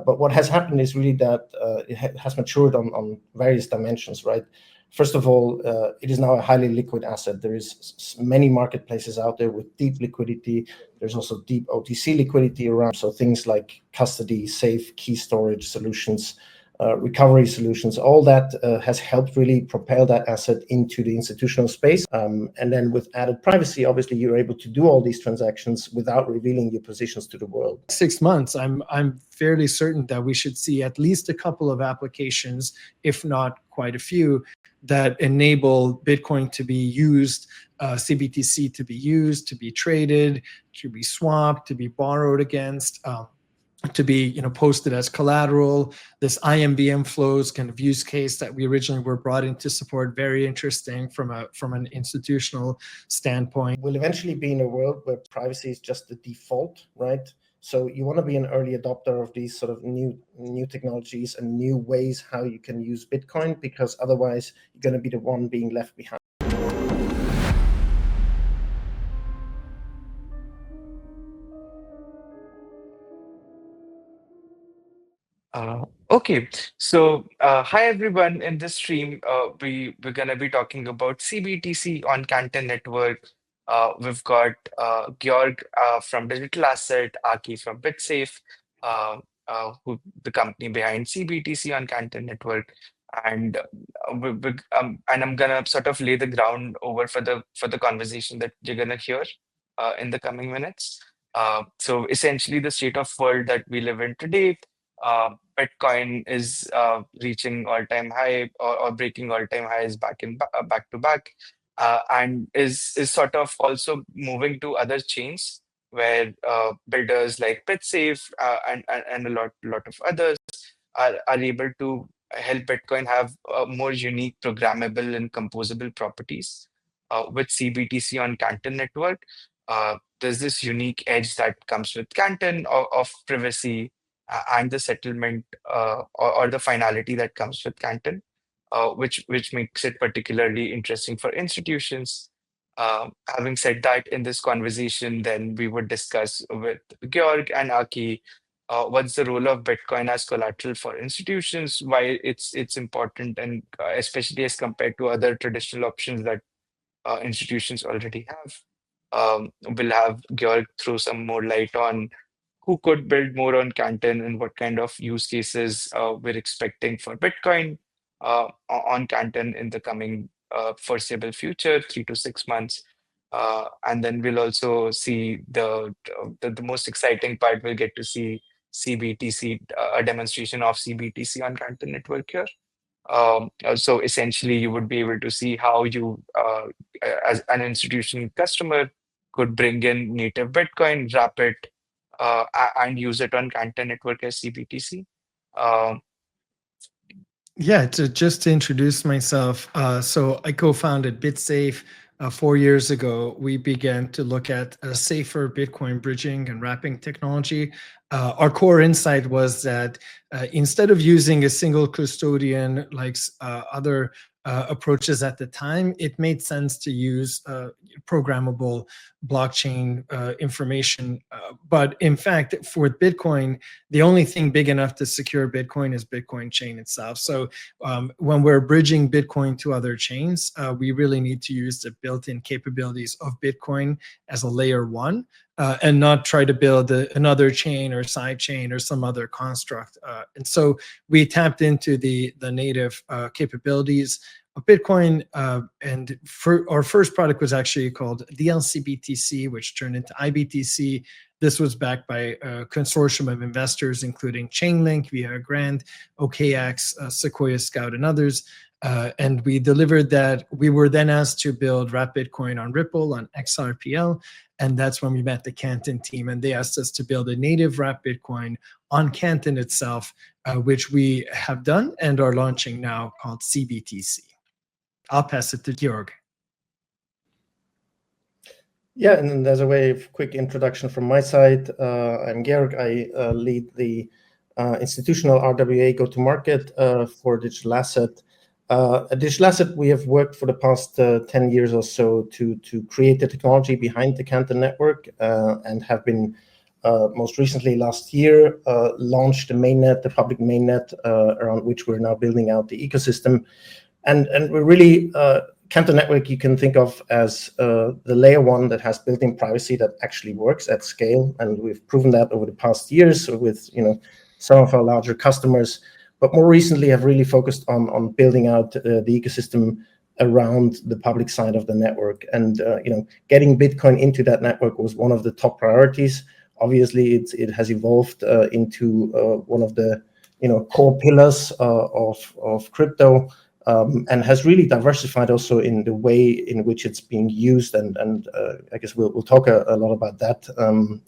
But what has happened is really that it has matured on various dimensions, right? First of all, it is now a highly liquid asset. There is many marketplaces out there with deep liquidity. There's also deep OTC liquidity around. So things like custody, safe, key storage solutions, recovery solutions, all that has helped really propel that asset into the institutional space. And then with added privacy, obviously, you're able to do all these transactions without revealing your positions to the world. 6 months, I'm fairly certain that we should see at least a couple of applications, if not quite a few, that enable Bitcoin to be used, CBTC to be used, to be traded, to be swapped, to be borrowed against, to be posted as collateral. This IMBM flows kind of use case that we originally were brought in to support, very interesting from an institutional standpoint. We'll eventually be in a world where privacy is just the default, right? So you want to be an early adopter of these sort of new technologies and new ways how you can use Bitcoin, because otherwise you're going to be the one being left behind. Okay, so hi everyone. In this stream, we're gonna be talking about CBTC on Canton Network. We've got Georg from Digital Asset, Aki from BitSafe, who the company behind CBTC on Canton Network, and I'm gonna sort of lay the ground over for the conversation that you're gonna hear in the coming minutes. So essentially, the state of world that we live in today. Bitcoin is reaching all-time high or breaking all-time highs back to back, and is sort of also moving to other chains where builders like BitSafe and a lot of others are able to help Bitcoin have more unique programmable and composable properties. With CBTC on Canton Network, there's this unique edge that comes with Canton of privacy and the settlement or the finality that comes with Canton, which makes it particularly interesting for institutions. Having said that, in this conversation, then we would discuss with Georg and Aki what's the role of Bitcoin as collateral for institutions, why it's important, and especially as compared to other traditional options that institutions already have. We'll have Georg throw some more light on who could build more on Canton and what kind of use cases we're expecting for Bitcoin on Canton in the coming foreseeable future, 3 to 6 months. And then we'll also see the most exciting part. We'll get to see CBTC, a demonstration of CBTC on Canton Network here. So essentially, you would be able to see how you, as an institutional customer, could bring in native Bitcoin, wrap it, and use it on Canton Network as CBTC. Yeah, just to introduce myself, so I co-founded BitSafe 4 years ago. We began to look at a safer Bitcoin bridging and wrapping technology. Our core insight was that instead of using a single custodian like other approaches at the time, it made sense to use programmable blockchain information. But in fact, for Bitcoin, the only thing big enough to secure Bitcoin is Bitcoin chain itself. So when we're bridging Bitcoin to other chains, we really need to use the built-in capabilities of Bitcoin as a layer one. And not try to build another chain or side chain or some other construct. And so we tapped into the native capabilities of Bitcoin. And our first product was actually called DLCBTC, which turned into IBTC. This was backed by a consortium of investors, including Chainlink, Via Grand, OKX, Sequoia Scout, and others. And we delivered that. We were then asked to build Wrap Bitcoin on Ripple, on XRPL. And that's when we met the Canton team. And they asked us to build a native Wrap Bitcoin on Canton itself, which we have done and are launching now, called CBTC. I'll pass it to Georg. Yeah, and as a way of quick introduction from my side, I'm Georg. I lead the institutional RWA go-to-market for digital asset. At Digital Asset, we have worked for the past 10 years or so to create the technology behind the Canton Network and have been most recently last year, launched the mainnet, the public mainnet, around which we're now building out the ecosystem. And we're really, Canton Network you can think of as the layer one that has built-in privacy that actually works at scale. And we've proven that over the past years with some of our larger customers. But more recently have really focused on building out the ecosystem around the public side of the network. And getting Bitcoin into that network was one of the top priorities. Obviously, it has evolved into one of the core pillars of crypto, and has really diversified also in the way in which it's being used. And I guess we'll talk a lot about that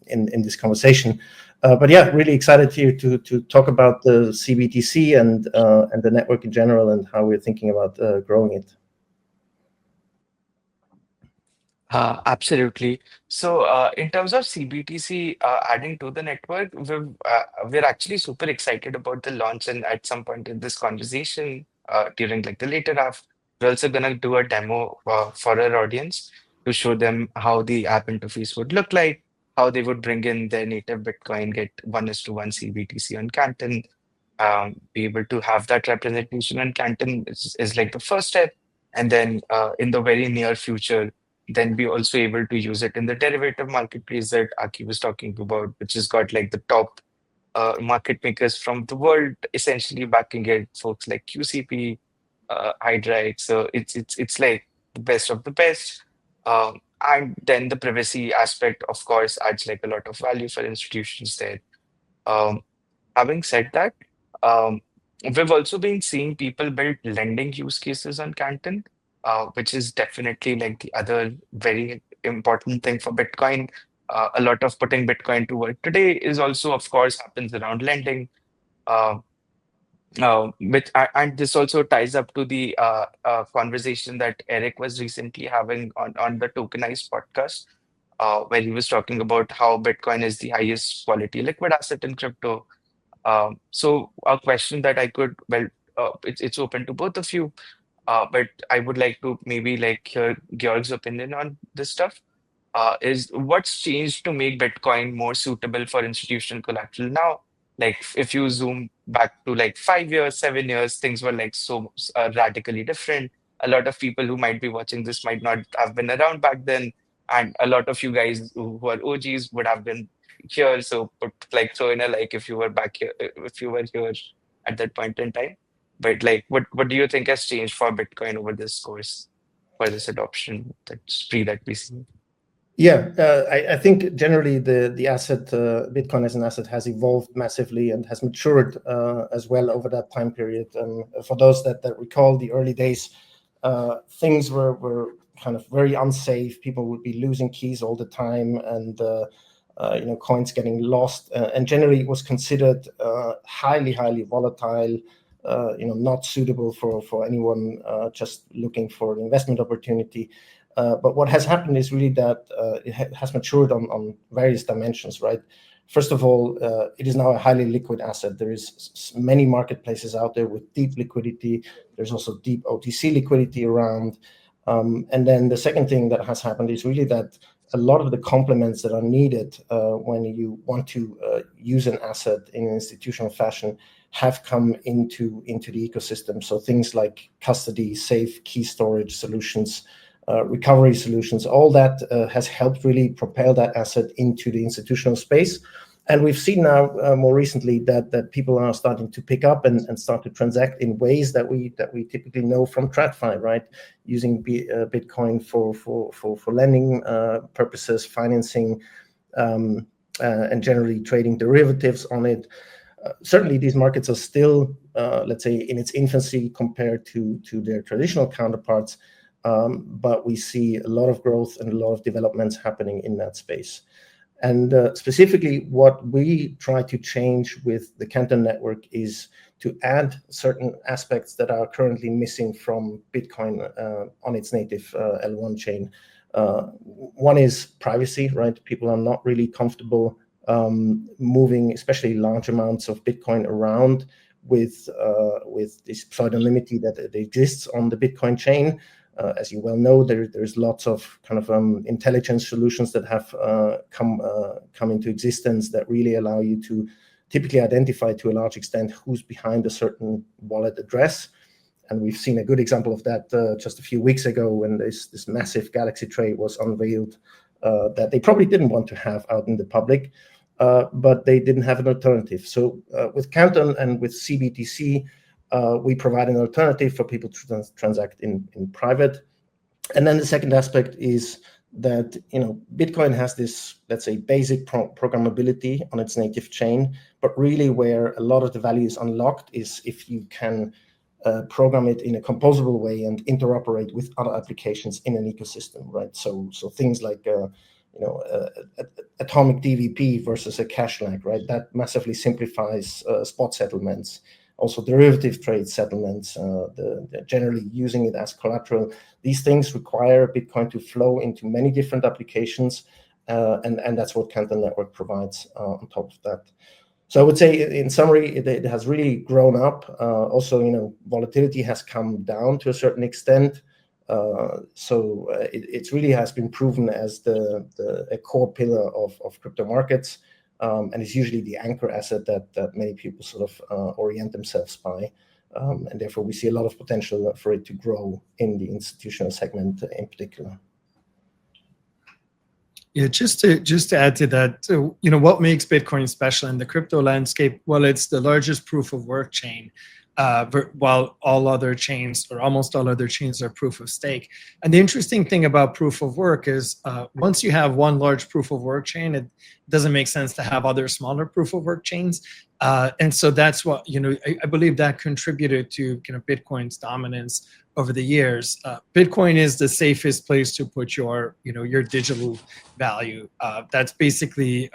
in this conversation. But yeah, really excited here to talk about the CBTC and the network in general and how we're thinking about growing it. Absolutely. So, in terms of CBTC adding to the network, we're actually super excited about the launch. And at some point in this conversation, during like the later half, we're also gonna do a demo for our audience to show them how the app interface would look like, how they would bring in their native Bitcoin, get 1:1 CBTC on Canton, be able to have that representation on Canton is like the first step. And then in the very near future, then be also able to use it in the derivative marketplace that Aki was talking about, which has got like the top market makers from the world essentially backing it, folks like QCP, Hydrite. So it's like the best of the best. And then the privacy aspect, of course, adds like a lot of value for institutions there. Um, Having said that, um, we've also been seeing people build lending use cases on Canton, which is definitely like the other very important thing for Bitcoin. A lot of putting Bitcoin to work today is also, of course, happens around lending. Uh, and this also ties up to the conversation that Eric was recently having on the tokenized podcast, where he was talking about how Bitcoin is the highest quality liquid asset in crypto. So a question that I could, well, it's open to both of you, but I would like to maybe like hear Georg's opinion on this stuff. Is what's changed to make Bitcoin more suitable for institutional collateral now? Like if you zoom back to like 5 years, 7 years, things were like so radically different. A lot of people who might be watching this might not have been around back then, and a lot of you guys who are OGs would have been here. So put like throw in a like if you were back here, if you were here at that point in time. But like, what do you think has changed for Bitcoin over this course for this adoption that's pre that we see? Yeah, I think generally the asset, Bitcoin as an asset, has evolved massively and has matured as well over that time period. For those that recall the early days, things were kind of very unsafe. People would be losing keys all the time, and coins getting lost. And generally, it was considered highly volatile. Not suitable for anyone just looking for an investment opportunity. But what has happened is really that it has matured on various dimensions, right? First of all, it is now a highly liquid asset. There is many marketplaces out there with deep liquidity. There's also deep OTC liquidity around. And then the second thing that has happened is really that a lot of the complements that are needed when you want to use an asset in an institutional fashion have come into the ecosystem. So things like custody, safe key storage solutions, recovery solutions, all that has helped really propel that asset into the institutional space. And we've seen now more recently that people are starting to pick up and start to transact in ways that we typically know from TradFi, right? Using Bitcoin for lending purposes, financing, and generally trading derivatives on it. Certainly, these markets are still, let's say, in its infancy compared to their traditional counterparts. But we see a lot of growth and a lot of developments happening in that space. And specifically, what we try to change with the Canton Network is to add certain aspects that are currently missing from Bitcoin on its native L1 chain. One is privacy, right? People are not really comfortable moving, especially large amounts of Bitcoin around with this pseudonymity that exists on the Bitcoin chain. As you well know, there's lots of kind of intelligence solutions that have come into existence that really allow you to typically identify to a large extent who's behind a certain wallet address. And we've seen a good example of that just a few weeks ago when this massive Galaxy trade was unveiled that they probably didn't want to have out in the public, but they didn't have an alternative. So with Canton and with CBTC, we provide an alternative for people to transact in private. And then the second aspect is that Bitcoin has this, let's say, basic programmability on its native chain, but really where a lot of the value is unlocked is if you can program it in a composable way and interoperate with other applications in an ecosystem, right? So things like atomic DVP versus a cash lag, right? That massively simplifies spot settlements. Also derivative trade settlements, generally using it as collateral. These things require Bitcoin to flow into many different applications, and that's what Canton Network provides on top of that. So I would say, in summary, it has really grown up. Also, volatility has come down to a certain extent. So it really has been proven as a core pillar of crypto markets. And it's usually the anchor asset that many people sort of orient themselves by. And therefore, we see a lot of potential for it to grow in the institutional segment in particular. Yeah, just to add to that, so, what makes Bitcoin special in the crypto landscape? Well, it's the largest proof of work chain, while all other chains, or almost all other chains, are proof of stake. And the interesting thing about proof of work is once you have one large proof of work chain, it doesn't make sense to have other smaller proof of work chains. And so that's what, I believe that contributed to Bitcoin's dominance over the years. Bitcoin is the safest place to put your digital value. That's basically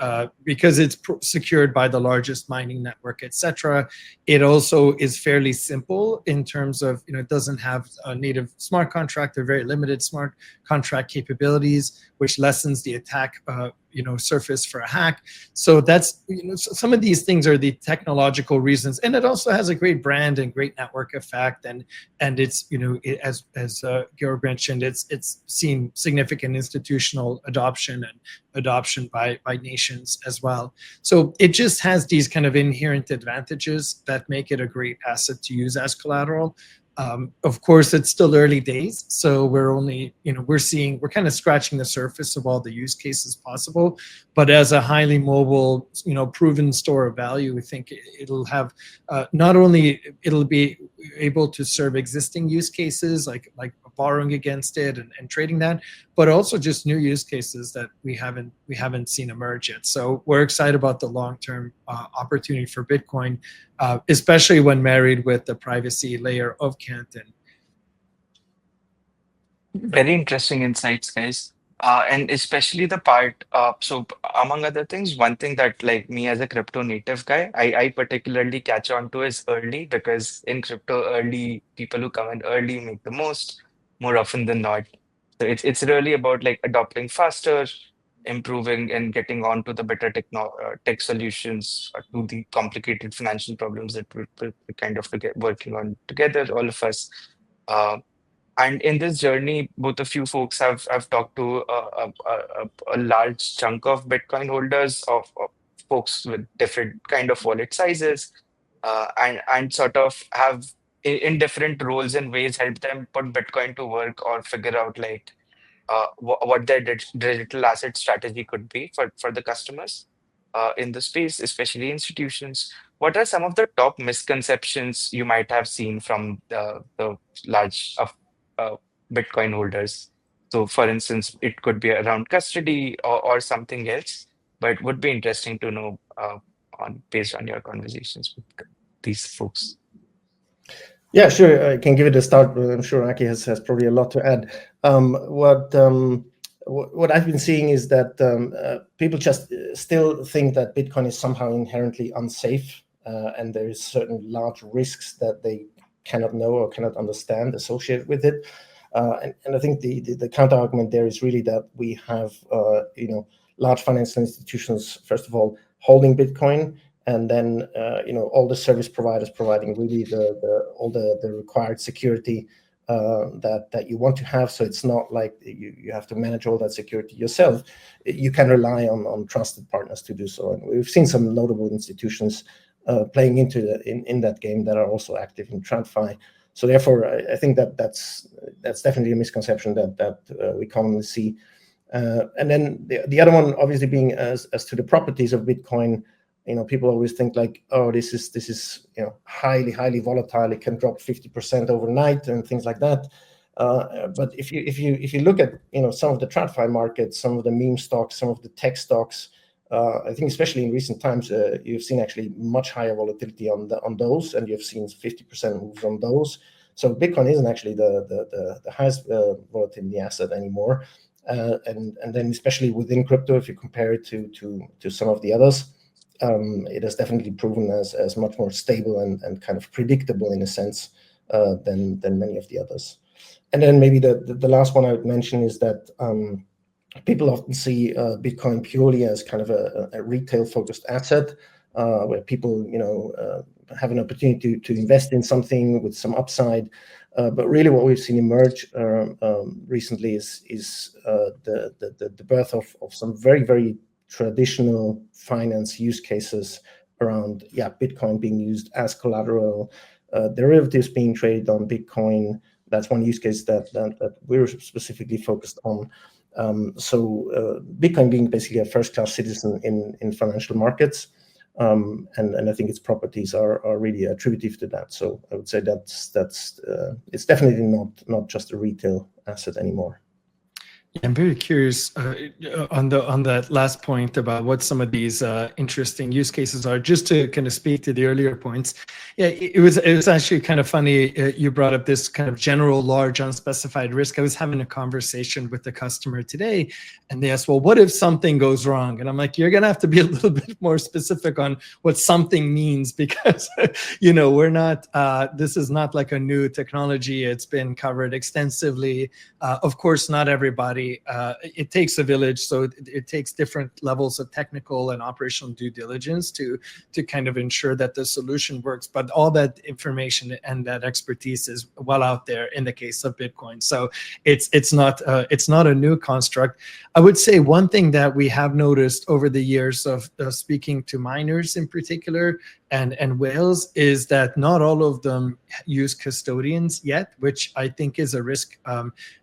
because it's secured by the largest mining network, etc. It also is fairly simple in terms of, it doesn't have a native smart contract or very limited smart contract capabilities, which lessens the attack surface for a hack. So that's, some of these things are the technological reasons, and it also has a great brand and great network effect, and it's as Georg mentioned, it's seen significant institutional adoption and adoption by nations as well. So it just has these kind of inherent advantages that make it a great asset to use as collateral. Of course, it's still early days, so we're only, we're kind of scratching the surface of all the use cases possible. But as a highly mobile, proven store of value, we think it'll have not only it'll be able to serve existing use cases like borrowing against it and trading that, but also just new use cases that we haven't seen emerge yet. So we're excited about the long-term opportunity for Bitcoin, especially when married with the privacy layer of Canton. Very interesting insights, guys. And especially the part, so among other things, one thing that like me as a crypto native guy, I particularly catch on to is early, because in crypto, early people who come in early make the most, more often than not. So it's really about like adopting faster, improving and getting on to the better tech solutions to the complicated financial problems that we're kind of working on together, all of us. Uh, and in this journey, both of you folks have talked to a large chunk of Bitcoin holders, of folks with different kind of wallet sizes, and sort of have in different roles and ways helped them put Bitcoin to work or figure out like what their digital asset strategy could be for the customers in the space, especially institutions. What are some of the top misconceptions you might have seen from the large of Bitcoin holders? So, for instance, it could be around custody or something else, but would be interesting to know based on your conversations with these folks. Yeah, sure. I can give it a start, but I'm sure Aki has probably a lot to add. What I've been seeing is that people just still think that Bitcoin is somehow inherently unsafe, and there is certain large risks that they cannot know or cannot understand associated with it. And I think the counter argument there is really that we have large financial institutions, first of all, holding Bitcoin, and then all the service providers providing really all the required security that you want to have. So it's not like you have to manage all that security yourself. You can rely on trusted partners to do so. And we've seen some notable institutions playing into in that game that are also active in TradFi. So therefore, I think that's definitely a misconception that we commonly see. And then the other one, obviously, being as to the properties of Bitcoin. People always think like, oh, this is highly volatile. It can drop 50% overnight and things like that. But if you look at some of the TradFi markets, some of the meme stocks, some of the tech stocks, I think especially in recent times, you've seen actually much higher volatility on those, and you've seen 50% moves on those. So Bitcoin isn't actually the highest volatility asset anymore. And then especially within crypto, if you compare it to some of the others, it has definitely proven as much more stable and kind of predictable in a sense than many of the others. And then maybe the last one I would mention is that people often see Bitcoin purely as kind of a retail-focused asset, where people have an opportunity to invest in something with some upside. But really, what we've seen emerge recently is the birth of some very traditional finance use cases around Bitcoin being used as collateral, derivatives being traded on Bitcoin. That's one use case that we're specifically focused on. So Bitcoin being basically a first-class citizen in financial markets, and I think its properties are really attributive to that. So I would say that's it's definitely not just a retail asset anymore. Yeah, I'm very curious on that last point about what some of these interesting use cases are. Just to kind of speak to the earlier points, yeah, it was actually kind of funny. You brought up this kind of general, large, unspecified risk. I was having a conversation with the customer today, and they asked, "Well, what if something goes wrong?" And I'm like, "You're gonna have to be a little bit more specific on what something means, because we're not. This is not like a new technology. It's been covered extensively. Of course, not everybody. It takes a village, so it takes different levels of technical and operational due diligence to kind of ensure that the solution works. But all that information and that expertise is well out there in the case of Bitcoin. So it's not a new construct. I would say one thing that we have noticed over the years of speaking to miners in particular and whales is that not all of them use custodians yet, which I think is a risk,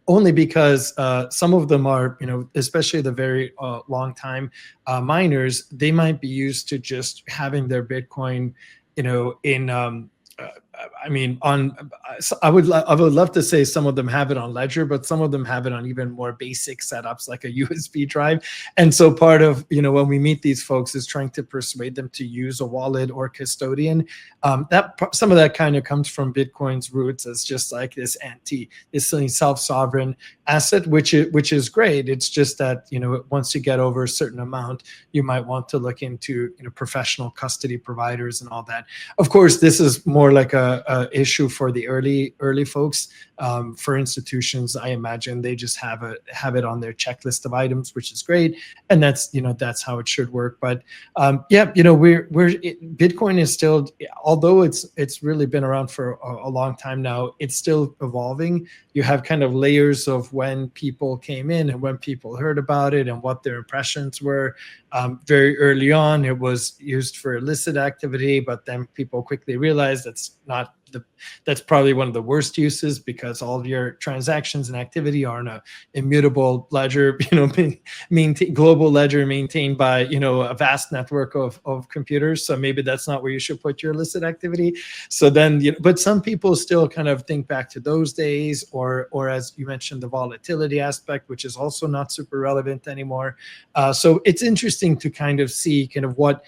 only because some of them are, especially the very long time miners, they might be used to just having their Bitcoin, I would love to say some of them have it on Ledger, but some of them have it on even more basic setups like a USB drive. And so part of, when we meet these folks is trying to persuade them to use a wallet or custodian. Some of that kind of comes from Bitcoin's roots as just like this self-sovereign asset, which is great. It's just that, once you get over a certain amount, you might want to look into, professional custody providers and all that. Of course, this is more like a issue for the early folks. For institutions, I imagine they just have it on their checklist of items, which is great, and that's how it should work. But Bitcoin is still, although it's really been around for a long time now, it's still evolving. You have kind of layers of when people came in and when people heard about it and what their impressions were. Very early on, it was used for illicit activity, but then people quickly realized that's probably one of the worst uses, because all of your transactions and activity are in a immutable ledger, global ledger maintained by, a vast network of computers. So maybe that's not where you should put your illicit activity. So then, but some people still kind of think back to those days, or as you mentioned, the volatility aspect, which is also not super relevant anymore. So it's interesting to kind of see kind of what,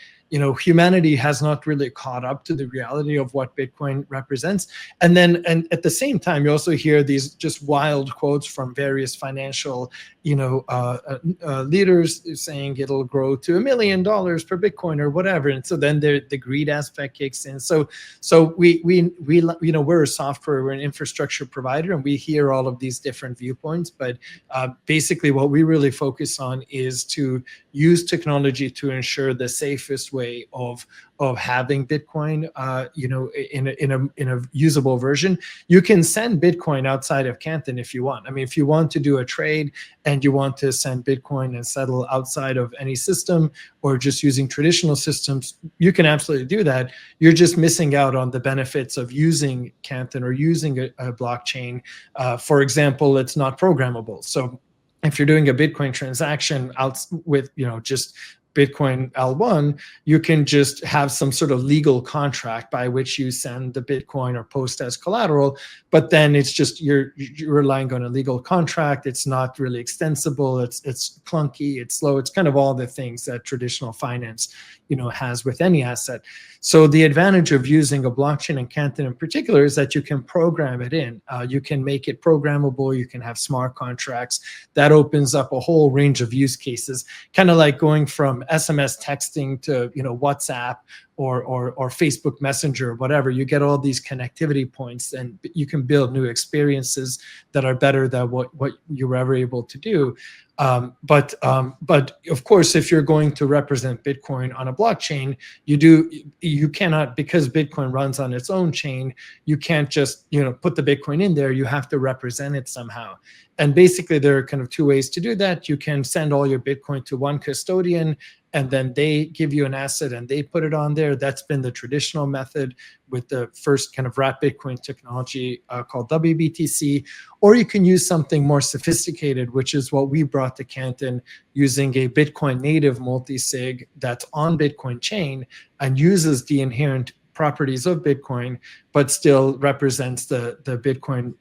humanity has not really caught up to the reality of what Bitcoin represents. And at the same time, you also hear these just wild quotes from various financial, leaders saying it'll grow to $1 million per Bitcoin or whatever. And so then the greed aspect kicks in. So we're a software, we're an infrastructure provider, and we hear all of these different viewpoints. But basically what we really focus on is to use technology to ensure the safest way of having Bitcoin, in a usable version. You can send Bitcoin outside of Canton if you want. I mean, if you want to do a trade and you want to send Bitcoin and settle outside of any system or just using traditional systems, you can absolutely do that. You're just missing out on the benefits of using Canton or using a blockchain. For example, it's not programmable. So if you're doing a Bitcoin transaction out with, just Bitcoin L1, you can just have some sort of legal contract by which you send the Bitcoin or post as collateral, but then it's just you're relying on a legal contract. It's not really extensible. It's clunky. It's slow. It's kind of all the things that traditional finance, has with any asset. So the advantage of using a blockchain and Canton in particular is that you can program it in. You can make it programmable. You can have smart contracts. That opens up a whole range of use cases, kind of like going from SMS texting to WhatsApp or Facebook Messenger, whatever. You get all these connectivity points, and you can build new experiences that are better than what you were ever able to do. But of course, if you're going to represent Bitcoin on a blockchain, you cannot, because Bitcoin runs on its own chain, you can't just put the Bitcoin in there. You have to represent it somehow. And basically, there are kind of two ways to do that. You can send all your Bitcoin to one custodian, and then they give you an asset and they put it on there. That's been the traditional method with the first kind of wrap Bitcoin technology called WBTC. Or you can use something more sophisticated, which is what we brought to Canton, using a Bitcoin native multi-sig that's on Bitcoin chain and uses the inherent properties of Bitcoin, but still represents the Bitcoin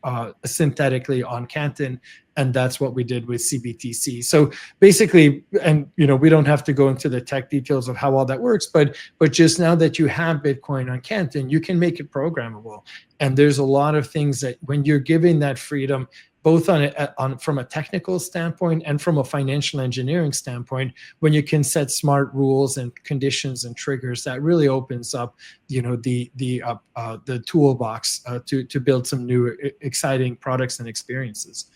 synthetically on Canton. And that's what we did with CBTC. So basically, and we don't have to go into the tech details of how all that works, but just now that you have Bitcoin on Canton, you can make it programmable. And there's a lot of things that when you're giving that freedom, both from a technical standpoint and from a financial engineering standpoint, when you can set smart rules and conditions and triggers, that really opens up, the toolbox to build some new exciting products and experiences.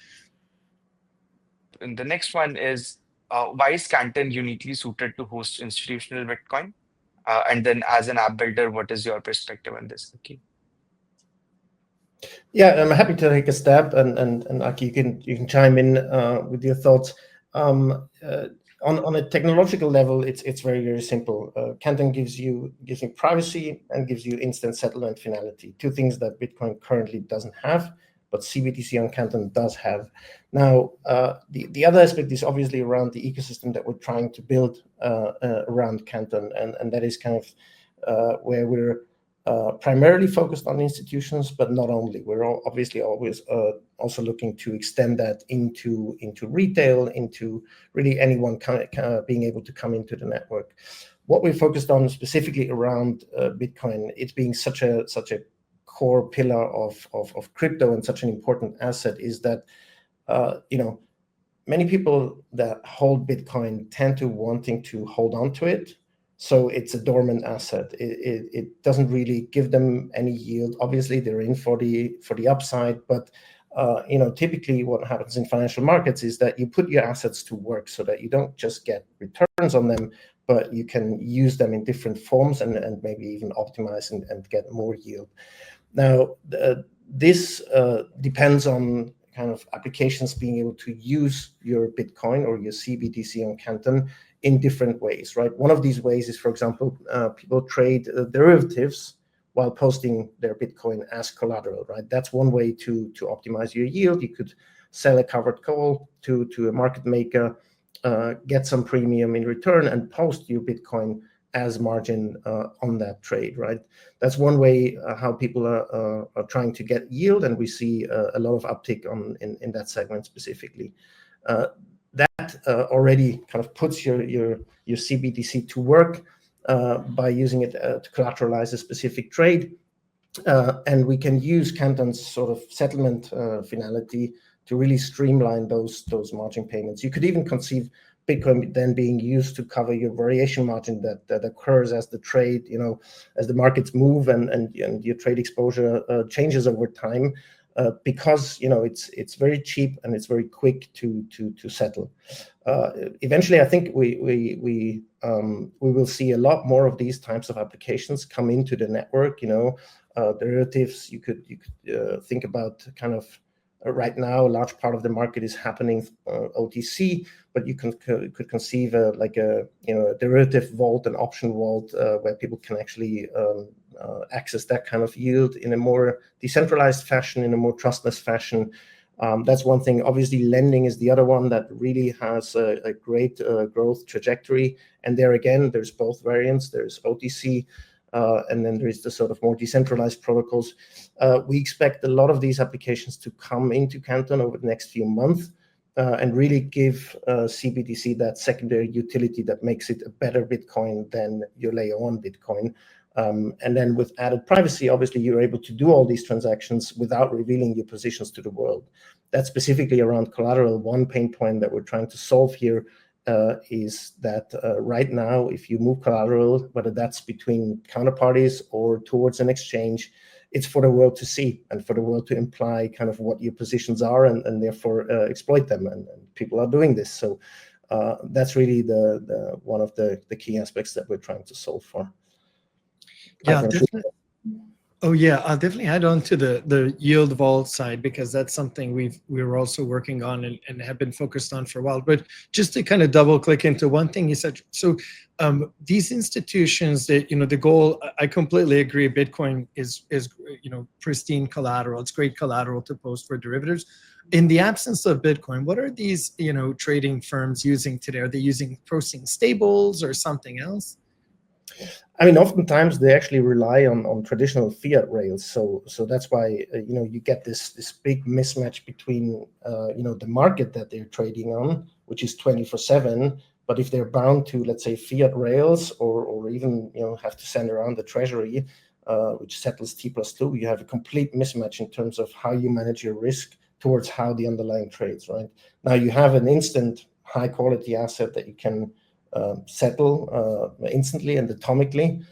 And the next one is, why is Canton uniquely suited to host institutional Bitcoin? And then as an app builder, what is your perspective on this? Okay. Yeah, I'm happy to take a stab, and Aki, you can chime in with your thoughts. On a technological level, it's very, very simple. Canton gives you privacy and gives you instant settlement finality, two things that Bitcoin currently doesn't have, but CBTC on Canton does have. Now, the other aspect is obviously around the ecosystem that we're trying to build around Canton, and that is kind of where we're primarily focused on institutions, but not only. We're obviously always also looking to extend that into retail, into really anyone kind of being able to come into the network. What we focused on specifically around Bitcoin, it's being such a core pillar of crypto and such an important asset, is that many people that hold Bitcoin tend to wanting to hold on to it. So it's a dormant asset. It doesn't really give them any yield. Obviously, they're in for the upside, but typically what happens in financial markets is that you put your assets to work so that you don't just get returns on them, but you can use them in different forms and maybe even optimize and get more yield. Now, this depends on kind of applications being able to use your Bitcoin or your CBTC on Canton in different ways, right? One of these ways is, for example, people trade derivatives while posting their Bitcoin as collateral, right? That's one way to optimize your yield. You could sell a covered call to a market maker, get some premium in return, and post your Bitcoin as margin on that trade, right? That's one way how people are trying to get yield, and we see a lot of uptick in that segment specifically. That already kind of puts your CBDC to work by using it to collateralize a specific trade. And we can use Canton's sort of settlement finality to really streamline those margin payments. You could even conceive Bitcoin then being used to cover your variation margin that occurs as the trade, as the markets move and your trade exposure changes over time. Because it's very cheap and it's very quick to settle. Eventually, I think we will see a lot more of these types of applications come into the network. Derivatives. You could think about kind of right now, a large part of the market is happening OTC, but you could conceive like a derivative vault, an option vault, where people can actually access that kind of yield in a more decentralized fashion, in a more trustless fashion. That's one thing. Obviously, lending is the other one that really has a great growth trajectory. And there again, there's both variants. There's OTC, and then there is the sort of more decentralized protocols. We expect a lot of these applications to come into Canton over the next few months and really give CBTC that secondary utility that makes it a better Bitcoin than your layer one Bitcoin. And then with added privacy, obviously, you're able to do all these transactions without revealing your positions to the world. That's specifically around collateral. One pain point that we're trying to solve here is that right now, if you move collateral, whether that's between counterparties or towards an exchange, it's for the world to see and for the world to imply kind of what your positions are and therefore exploit them. And people are doing this. So that's really the one of the key aspects that we're trying to solve for. Yeah, definitely. Oh yeah, I'll definitely add on to the yield vault side, because that's something we're also working on and have been focused on for a while. But just to kind of double click into one thing you said, so these institutions that the goal, I completely agree. Bitcoin is pristine collateral. It's great collateral to post for derivatives. In the absence of Bitcoin, what are these trading firms using today? Are they posting stables or something else? I mean, oftentimes they actually rely on traditional fiat rails, so that's why you get this big mismatch between the market that they're trading on, which is 24/7. But if they're bound to, let's say, fiat rails, or even have to send around the treasury, which settles T+2, you have a complete mismatch in terms of how you manage your risk towards how the underlying trades. Right now, you have an instant high quality asset that you can settle instantly and atomically.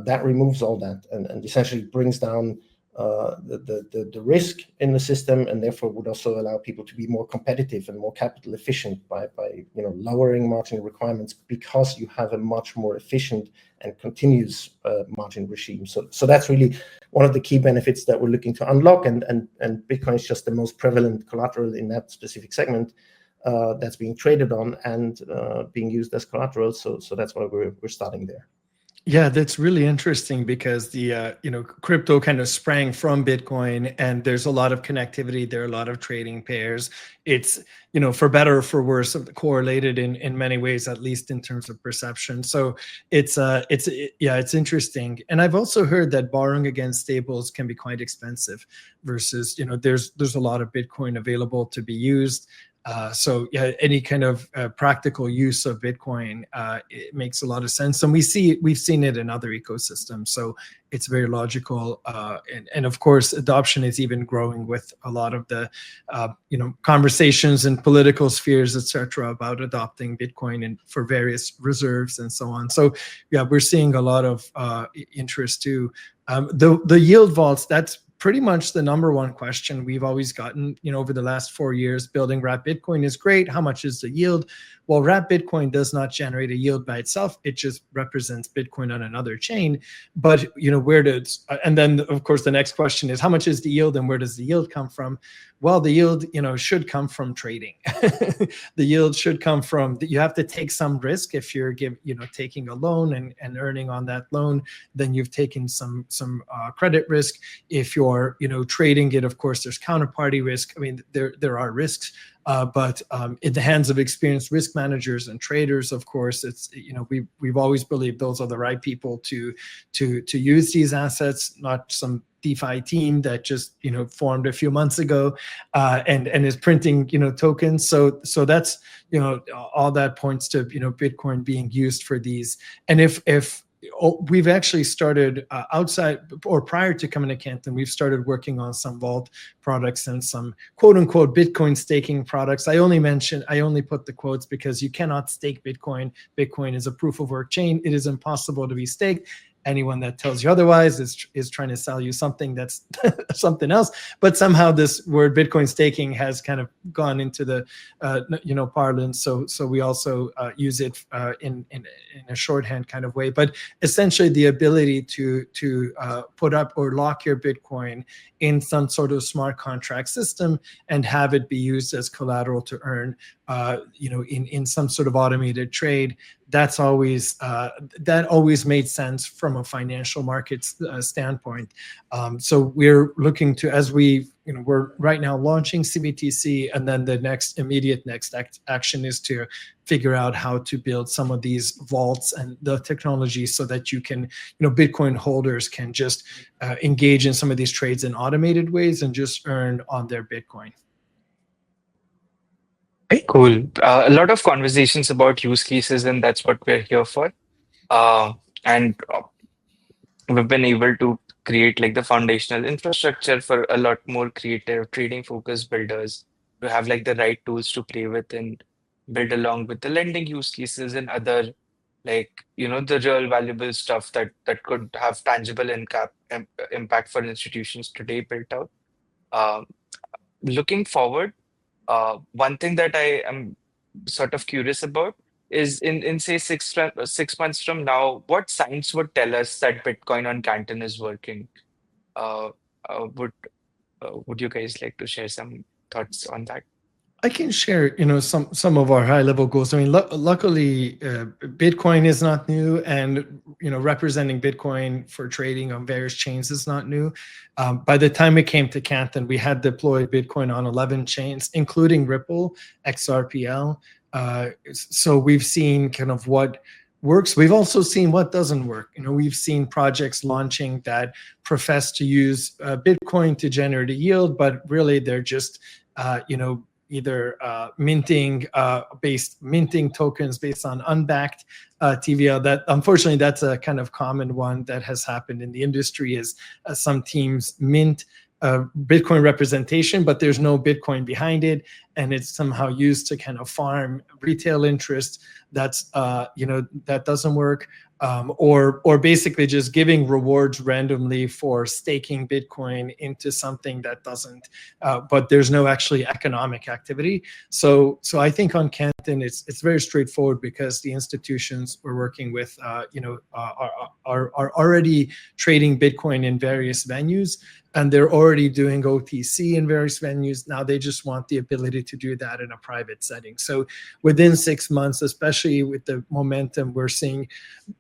That removes all that and essentially brings down the risk in the system, and therefore would also allow people to be more competitive and more capital efficient by lowering margin requirements, because you have a much more efficient and continuous margin regime. So that's really one of the key benefits that we're looking to unlock, and Bitcoin is just the most prevalent collateral in that specific segment that's being traded on and being used as collateral. So that's why we're starting there. Yeah, that's really interesting, because the crypto kind of sprang from Bitcoin, and there's a lot of connectivity. There are a lot of trading pairs. It's for better or for worse, correlated in many ways, at least in terms of perception. So it's interesting. And I've also heard that borrowing against stables can be quite expensive, versus there's a lot of Bitcoin available to be used. So yeah, any kind of practical use of Bitcoin, it makes a lot of sense, and we've seen it in other ecosystems. So it's very logical, and of course, adoption is even growing with a lot of the conversations in political spheres, etc., about adopting Bitcoin and for various reserves and so on. So yeah, we're seeing a lot of interest too. The yield vaults, that's pretty much the number one question we've always gotten, over the last 4 years. Building Wrap Bitcoin is great. How much is the yield? Well, Wrap Bitcoin does not generate a yield by itself. It just represents Bitcoin on another chain. But, where does, and then of course, the next question is, how much is the yield and where does the yield come from? Well, the yield, should come from trading. The yield should come from, you have to take some risk. If you're taking a loan and earning on that loan, then you've taken some credit risk. If you're, trading it, of course, there's counterparty risk. I mean, there are risks, but in the hands of experienced risk managers and traders, of course, it's, we've always believed those are the right people to use these assets, not some DeFi team that just formed a few months ago and is printing tokens. So that's all that points to Bitcoin being used for these. And if we've actually started outside or prior to coming to Canton, we've started working on some vault products and some quote unquote Bitcoin staking products. I only put the quotes because you cannot stake Bitcoin. Bitcoin is a proof of work chain. It is impossible to be staked. anyone that tells you otherwise is trying to sell you something that's something else. But somehow this word Bitcoin staking has kind of gone into the parlance. So we also use it in a shorthand kind of way. But essentially, the ability to put up or lock your Bitcoin in some sort of smart contract system and have it be used as collateral to earn, in some sort of automated trade. That's always that always made sense from a financial markets standpoint. So we're looking to, as we're right now launching CBTC, and then the next action is to figure out how to build some of these vaults and the technology so that you can, Bitcoin holders can just engage in some of these trades in automated ways and just earn on their Bitcoin. Very cool. A lot of conversations about use cases, and that's what we're here for. And we've been able to create like the foundational infrastructure for a lot more creative trading focused builders to have like the right tools to play with and build along with the lending use cases and other like the real valuable stuff that could have tangible impact for institutions today built out. Looking forward, one thing that I am sort of curious about is in say 6 months from now, what signs would tell us that Bitcoin on Canton is working? Uh, would you guys like to share some thoughts on that? I can share, some of our high level goals. I mean, luckily, Bitcoin is not new, and representing Bitcoin for trading on various chains is not new. By the time it came to Canton, we had deployed Bitcoin on 11 chains, including Ripple, XRPL. So we've seen kind of what works. We've also seen what doesn't work. We've seen projects launching that profess to use Bitcoin to generate a yield, but really they're just, either minting tokens based on unbacked TVL. That unfortunately, that's a kind of common one that has happened in the industry. Is some teams mint Bitcoin representation, but there's no Bitcoin behind it, and it's somehow used to kind of farm retail interest. That's that doesn't work. Or basically just giving rewards randomly for staking Bitcoin into something that doesn't, but there's no actually economic activity. So I think on Canton it's very straightforward because the institutions we're working with, are already trading Bitcoin in various venues, and they're already doing OTC in various venues. Now they just want the ability to do that in a private setting. So within 6 months, especially with the momentum we're seeing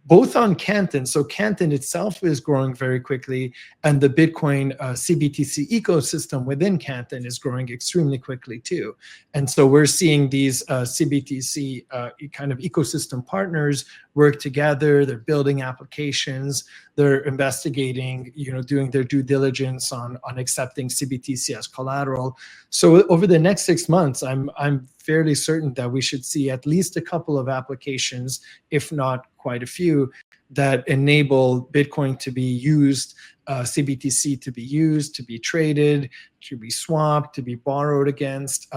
both on Canton. So Canton itself is growing very quickly, and the Bitcoin CBTC ecosystem within Canton is growing extremely quickly too. And so we're seeing these CBTC kind of ecosystem partners work together. They're building applications. They're investigating, doing their due diligence on accepting CBTC as collateral. So over the next 6 months, I'm fairly certain that we should see at least a couple of applications, if not quite a few, that enable Bitcoin to be used, CBTC to be used, to be traded, to be swapped, to be borrowed against,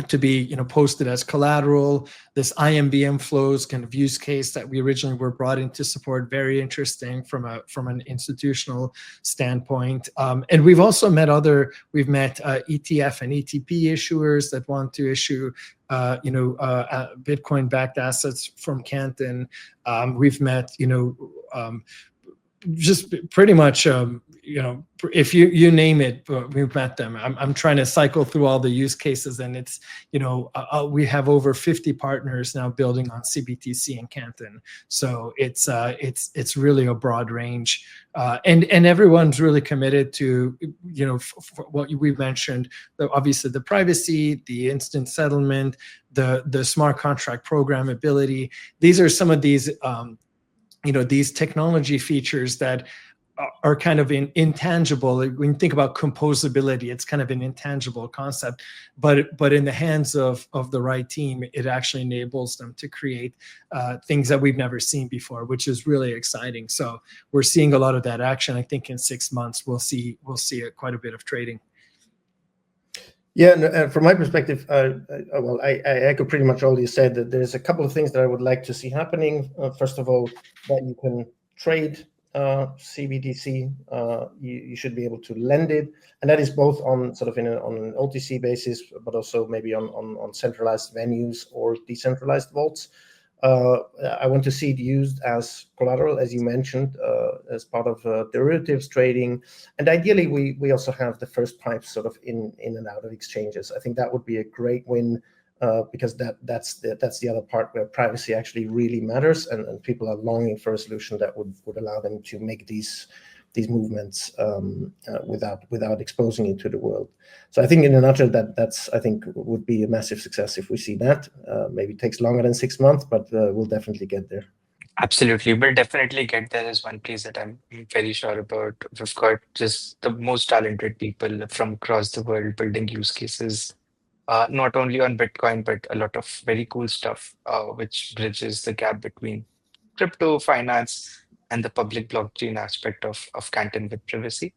to be posted as collateral. This IMBM flows kind of use case that we originally were brought in to support, very interesting from an institutional standpoint. And we've also met ETF and ETP issuers that want to issue Bitcoin backed assets from Canton. We've met just pretty much if you name it, we've met them. I'm trying to cycle through all the use cases, and it's we have over 50 partners now building on CBTC in Canton. So it's really a broad range, and everyone's really committed to what we mentioned. Obviously, the privacy, the instant settlement, the smart contract programmability. These are some of these these technology features that are kind of intangible. When you think about composability, it's kind of an intangible concept, but in the hands of the right team, it actually enables them to create things that we've never seen before, which is really exciting. So we're seeing a lot of that action. I think in 6 months we'll see quite a bit of trading. Yeah, no, from my perspective, I echo pretty much all you said. That there's a couple of things that I would like to see happening. First of all, that you can trade CBTC, you should be able to lend it, and that is both on sort of on an OTC basis, but also maybe on centralized venues or decentralized vaults. I want to see it used as collateral, as you mentioned, as part of derivatives trading, and ideally we also have the first pipes sort of in and out of exchanges. I think that would be a great win. Because that's the other part where privacy actually really matters, and people are longing for a solution that would allow them to make these movements without exposing it to the world. So I think in a nutshell that's I think would be a massive success if we see that. Maybe it takes longer than 6 months, but we'll definitely get there. Absolutely. We'll definitely get there is one place that I'm very sure about. We've got just the most talented people from across the world building use cases, not only on Bitcoin, but a lot of very cool stuff, which bridges the gap between crypto, finance, and the public blockchain aspect of Canton with privacy.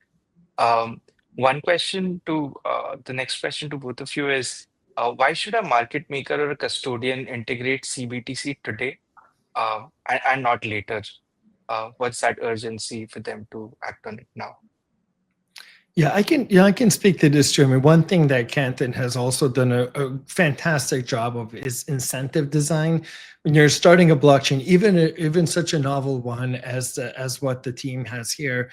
Um, the next question to both of you is, why should a market maker or a custodian integrate CBTC today, and not later? What's that urgency for them to act on it now? Yeah, I can speak to this, Jeremy. One thing that Canton has also done a fantastic job of is incentive design. When you're starting a blockchain, even such a novel one as what the team has here,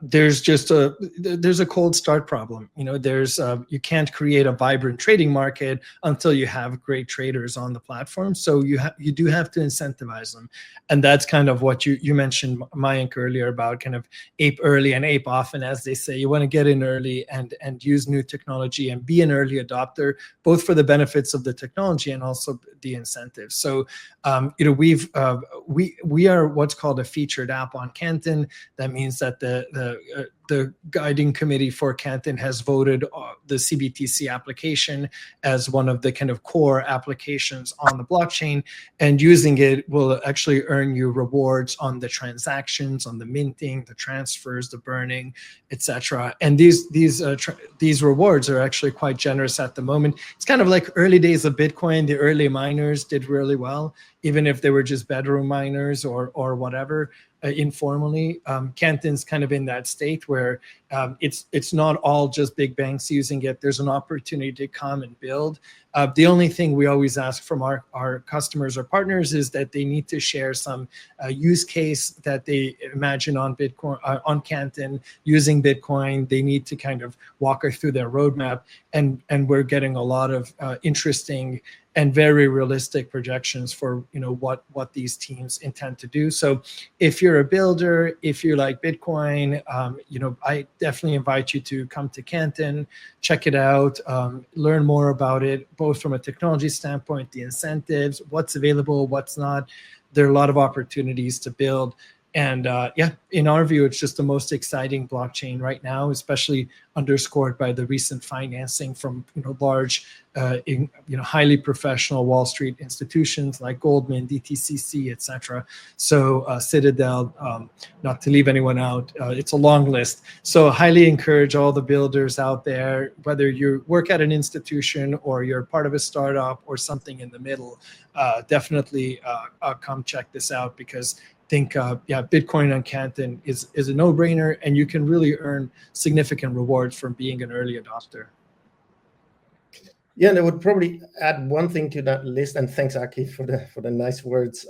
there's a cold start problem. You can't create a vibrant trading market until you have great traders on the platform. So you do have to incentivize them, and that's kind of what you mentioned, Mayank, earlier about kind of ape early and ape often, as they say. You want to get in early and use new technology and be an early adopter, both for the benefits of the technology and also the incentives. So we are what's called a featured app on Canton. That means that the guiding committee for Canton has voted the CBTC application as one of the kind of core applications on the blockchain, and using it will actually earn you rewards on the transactions, on the minting, the transfers, the burning, etc. And these rewards are actually quite generous at the moment. It's kind of like early days of Bitcoin. The early miners did really well, even if they were just bedroom miners or whatever. Informally, Canton's kind of in that state where it's not all just big banks using it. There's an opportunity to come and build. The only thing we always ask from our customers or partners is that they need to share some use case that they imagine on Bitcoin, on Canton using Bitcoin. They need to kind of walk us through their roadmap, and we're getting a lot of interesting and very realistic projections for what these teams intend to do. So if you're a builder, if you like Bitcoin, I definitely invite you to come to Canton, check it out, learn more about it, both from a technology standpoint, the incentives, what's available, what's not. There are a lot of opportunities to build. And in our view, it's just the most exciting blockchain right now, especially underscored by the recent financing from large, highly professional Wall Street institutions like Goldman, DTCC, etc. So Citadel, not to leave anyone out, it's a long list. So highly encourage all the builders out there, whether you work at an institution or you're part of a startup or something in the middle, definitely come check this out, because think Bitcoin on Canton is a no-brainer, and you can really earn significant rewards from being an early adopter. Yeah, and I would probably add one thing to that list, and thanks, Aki, for the nice words.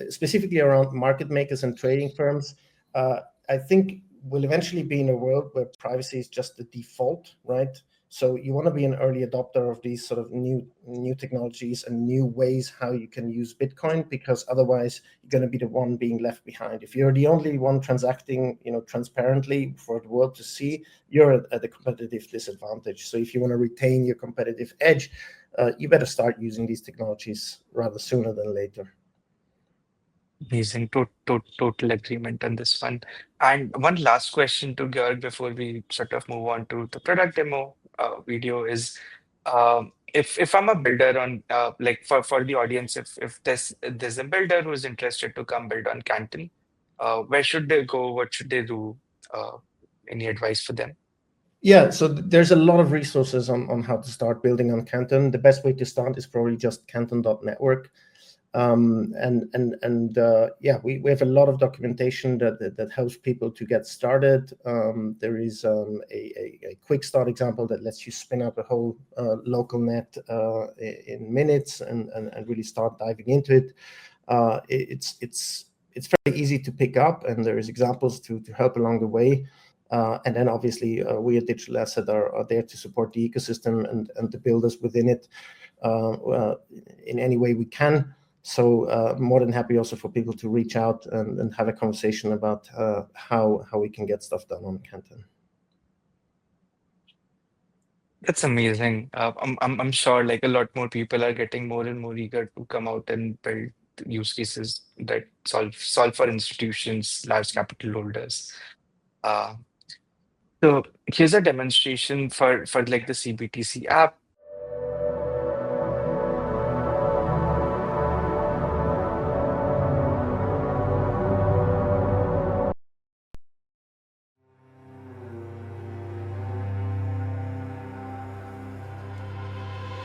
Specifically around market makers and trading firms, I think we'll eventually be in a world where privacy is just the default, right? So you want to be an early adopter of these sort of new technologies and new ways how you can use Bitcoin, because otherwise you're going to be the one being left behind. If you're the only one transacting, transparently for the world to see, you're at a competitive disadvantage. So if you want to retain your competitive edge, you better start using these technologies rather sooner than later. Amazing. Total agreement on this one. And one last question to Georg before we sort of move on to the product demo video is, if I'm a builder on like for the audience, if there's a builder who's interested to come build on Canton, where should they go? What should they do? Any advice for them? Yeah, so there's a lot of resources on how to start building on Canton. The best way to start is probably just Canton.network. Yeah, we have a lot of documentation that helps people to get started. There is a quick start example that lets you spin up a whole local net in minutes and really start diving into it. It's very easy to pick up, and there is examples to help along the way. And then obviously we at Digital Asset are there to support the ecosystem and the builders within it in any way we can. So more than happy also for people to reach out and have a conversation about how we can get stuff done on Canton. That's amazing. I'm sure like a lot more people are getting more and more eager to come out and build use cases that solve for institutions, large capital holders. Uh, so here's a demonstration for like the CBTC app.